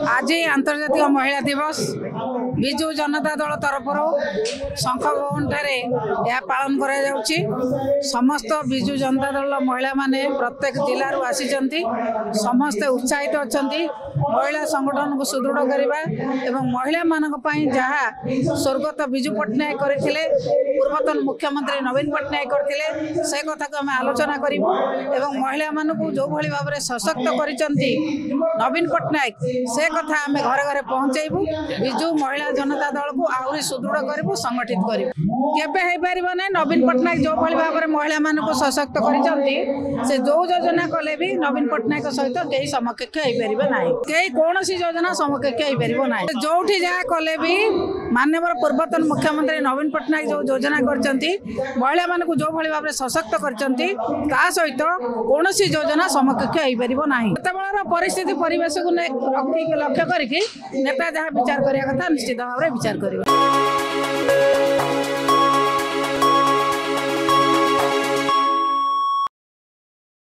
आज आंतर्जातिक महिला दिवस विजु जनता दल तरफ शंख भवन यह पालन कर समस्त विजु जनता दल महिला माने प्रत्येक जिलूर आसी समस्ते उत्साहित अच्छा महिला संगठन को सुदृढ़ करने और महिला मान जहाँ स्वर्गत विजु पट्टनायक करते पूर्वतन मुख्यमंत्री नवीन पट्टनायक करते से कथा को आम आलोचना करूँ महिला मान जो भाई भाव में सशक्त कर नवीन पट्टनायक से कथा आम घरे घरे पहुँचेबू विजु महिला जनता दल को आहरी सुदृढ़ करूँ संगठित करूँ केपर ना नवीन पट्टनायक जो भाई भाव में महिला मान सशक्त कर जो योजना कले भी नवीन पट्टनायक सहित कई समकक्ष हो पारे ना कई कौन योजना समकक्ष हो पार ना जो जहाँ कले भी माननीय पूर्वतन मुख्यमंत्री नवीन पट्टनायक जो योजना कर महिला मान जो भाई भाव में सशक्त कर सहित कौन योजना समकक्ष हो पार ना बड़ परिस्थिति परिवेश को लक्ष्य करके नेता जहाँ विचार करने कथा निश्चित भाव में विचार कर